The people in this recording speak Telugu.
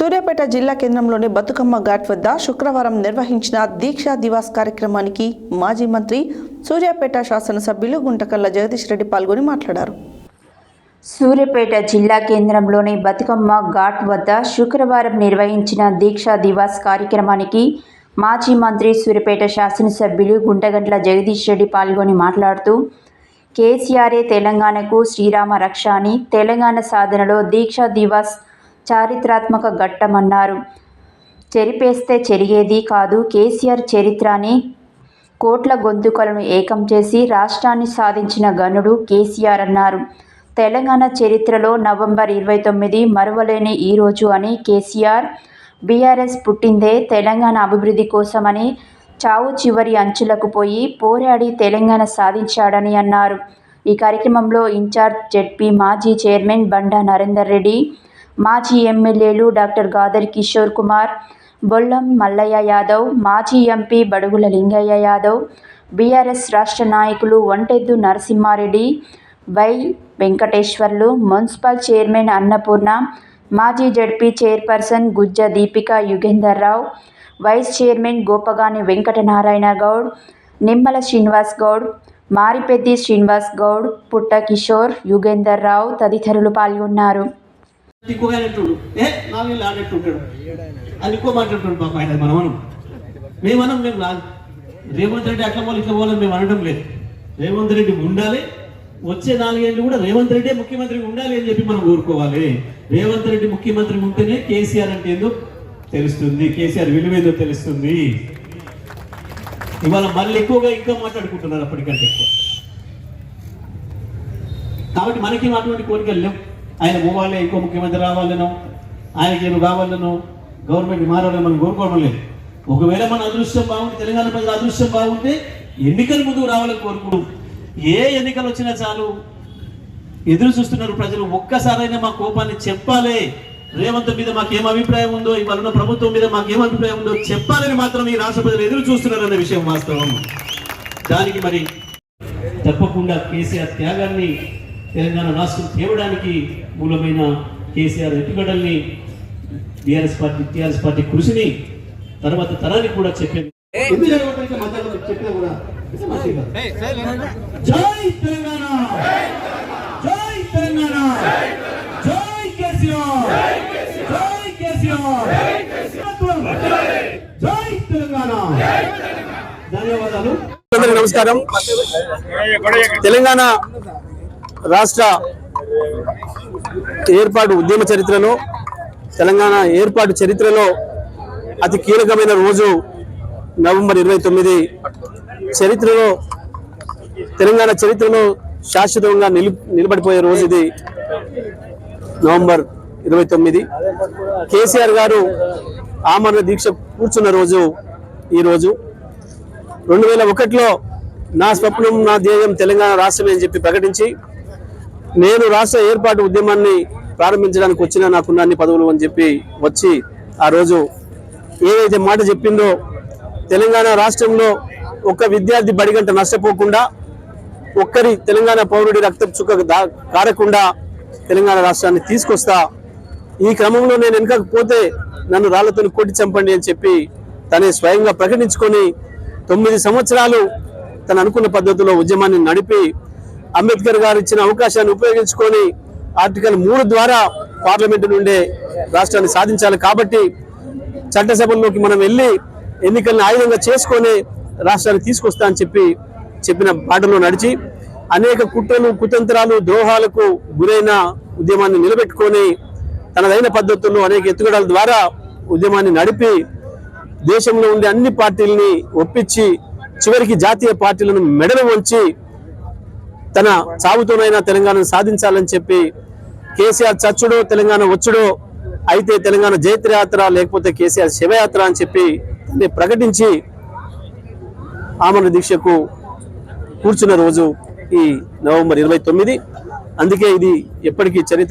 సూర్యాపేట జిల్లా కేంద్రంలోని బతుకమ్మ ఘాట్ వద్ద శుక్రవారం నిర్వహించిన దీక్షా దివాస్ కార్యక్రమానికి మాజీ మంత్రి సూర్యాపేట శాసనసభ్యులు గుంటకల్ల జగదీష్ రెడ్డి పాల్గొని మాట్లాడారు. సూర్యాపేట జిల్లా కేంద్రంలోని బతుకమ్మ ఘాట్ వద్ద శుక్రవారం నిర్వహించిన దీక్షా దివాస్ కార్యక్రమానికి మాజీ మంత్రి సూర్యాపేట శాసనసభ్యులు గుంటగంట్ల జగదీష్ రెడ్డి పాల్గొని మాట్లాడుతూ కేసీఆరే తెలంగాణకు శ్రీరామ రక్ష అని, తెలంగాణ సాధనలో దీక్షా దివాస్ చారిత్రాత్మక ఘట్టమన్నారు. చెరిపేస్తే చెరిగేది కాదు కేసీఆర్ చరిత్ర అని, కోట్ల గొంతుకలను ఏకం చేసి రాష్ట్రాన్ని సాధించిన ఘనుడు కేసీఆర్ అన్నారు. తెలంగాణ చరిత్రలో నవంబర్ 29 మరువలేని ఈరోజు అని, కేసీఆర్ బీఆర్ఎస్ పుట్టిందే తెలంగాణ అభివృద్ధి కోసమని, చావు చివరి అంచులకు పోయి పోరాడి తెలంగాణ సాధించాడని అన్నారు. ఈ కార్యక్రమంలో ఇన్ఛార్జ్ జెడ్పీ మాజీ చైర్మన్ బండా నరేందర్ రెడ్డి, మాజీ ఎమ్మెల్యేలు డాక్టర్ గాదర్ కిషోర్ కుమార్, బొల్లం మల్లయ్య యాదవ్, మాజీ ఎంపీ బడుగుల లింగయ్య యాదవ్, బీఆర్ఎస్ రాష్ట్ర నాయకులు Vanteddu Narasimhareddy, Y Venkateswarlu, municipal chairman Annapurna, మాజీ ZP chairperson Gujja Deepika Yugender Rao, vice chairman Gopagani Venkatanarayana Goud, Nimmala Srinivas Goud, Maripeddi Srinivas Goud, Putta Kishore, Yugender రావు తదితరులు పాల్గొన్నారు. రేవంత్ రెడ్డి అట్లా పోవాలి ఇట్లా పోవాలని మేము అనడం లేదు. రేవంత్ రెడ్డి ఉండాలి, వచ్చే 4 ఏళ్ళు కూడా రేవంత్ రెడ్డి ముఖ్యమంత్రి ఉండాలి అని చెప్పి మనం కోరుకోవాలి. రేవంత్ రెడ్డి ముఖ్యమంత్రి ఉంటేనే కేసీఆర్ అంటే ఏందో తెలుస్తుంది, కేసీఆర్ విలువేందో తెలుస్తుంది. ఇవాళ మళ్ళీ ఎక్కువగా ఇంకా మాట్లాడుకుంటున్నారు అప్పటికంటే ఎక్కువ. కాబట్టి మనకి అటువంటి కోరికలు లేవు. ఆయన పోవాలి, ఇంకో ముఖ్యమంత్రి రావాలనో, ఆయనకి ఏమి కావాలనో, గవర్నమెంట్ మారాలని మనం కోరుకోవడం లేదు. ఒకవేళ మన అదృష్టం బాగుంటే, తెలంగాణ ప్రజల అదృష్టం బాగుంటే ఎన్నికలు ముందుకు రావాలని కోరుకోవడం. ఏ ఎన్నికలు వచ్చినా చాలు ఎదురు చూస్తున్నారు ప్రజలు. ఒక్కసారైనా మా కోపాన్ని చెప్పాలి, రేవంత్ మీద మాకేం అభిప్రాయం ఉందో, ఇవాళ ఉన్న ప్రభుత్వం మీద మాకేం అభిప్రాయం ఉందో చెప్పాలని మాత్రం ఈ రాష్ట్ర ప్రజలు ఎదురు చూస్తున్నారు అనే విషయం వాస్తవం. దానికి మరి తప్పకుండా కేసీఆర్ త్యాగాన్ని తెలంగాణ రాష్ట్రం తేవడానికి మూలమైన కేసీఆర్ ఎత్తుగడల్ని, టీఆర్ఎస్ పార్టీ కృషిని తర్వాత తరానికి కూడా చెప్పేది. చెప్పినా కూడా జై తెలంగాణ, జై తెలంగాణ, జై కేసీఆర్, జై కేసీఆర్, జై తెలంగాణ. ధన్యవాదాలు. అందరికీ నమస్కారం. తెలంగాణ రాష్ట్ర ఏర్పాటు ఉద్యమ చరిత్రలో, తెలంగాణ ఏర్పాటు చరిత్రలో అతి కీలకమైన రోజు నవంబర్ 29. చరిత్రలో, తెలంగాణ చరిత్రలో శాశ్వతంగా నిలబడిపోయే రోజు ఇది నవంబర్ 29. కేసీఆర్ గారు ఆమరణ దీక్ష కూర్చున్న రోజు ఈరోజు. 2001లో నా స్వప్నం, నా ధ్యేయం తెలంగాణ రాష్ట్రమే అని చెప్పి ప్రకటించి, నేను రాష్ట్ర ఏర్పాటు ఉద్యమాన్ని ప్రారంభించడానికి వచ్చిన నాకున్న అన్ని పదవులు అని చెప్పి వచ్చి ఆ రోజు ఏదైతే మాట చెప్పిందో, తెలంగాణ రాష్ట్రంలో ఒక్క విద్యార్థి బడిగంట నష్టపోకుండా, ఒక్కరి తెలంగాణ పౌరుడి రక్తం చుక్క కారకుండా తెలంగాణ రాష్ట్రాన్ని తీసుకొస్తా, ఈ క్రమంలో నేను వెనకపోతే నన్ను రాళ్లతో కొట్టి చంపండి అని చెప్పి తనే స్వయంగా ప్రకటించుకొని 9 సంవత్సరాలు తను అనుకున్న పద్ధతిలో ఉద్యమాన్ని నడిపి, అంబేద్కర్ గారు ఇచ్చిన అవకాశాన్ని ఉపయోగించుకొని ఆర్టికల్ 3 ద్వారా పార్లమెంటు నుండే రాష్ట్రాన్ని సాధించాలి. కాబట్టి చట్టసభల్లోకి మనం వెళ్ళి ఎన్నికలను ఆయుధంగా చేసుకొని రాష్ట్రాన్ని తీసుకొస్తా అని చెప్పిన బాటలో నడిచి, అనేక కుట్రలు, కుతంత్రాలు, ద్రోహాలకు గురైన ఉద్యమాన్ని నిలబెట్టుకొని తనదైన పద్ధతుల్లో అనేక ఎత్తుగడల ద్వారా ఉద్యమాన్ని నడిపి, దేశంలో ఉండే అన్ని పార్టీలని ఒప్పించి, చివరికి జాతీయ పార్టీలను మెడలు వంచి తన చావుతోనైనా తెలంగాణను సాధించాలని చెప్పి, కేసీఆర్ చచ్చుడో తెలంగాణ వచ్చుడో, అయితే తెలంగాణ జైత్రయాత్ర లేకపోతే కేసీఆర్ శివయాత్ర అని చెప్పి ప్రకటించి ఆమరణ దీక్షకు కూర్చున్న రోజు ఈ నవంబర్ 29. అందుకే ఇది ఎప్పటికీ చరిత్ర.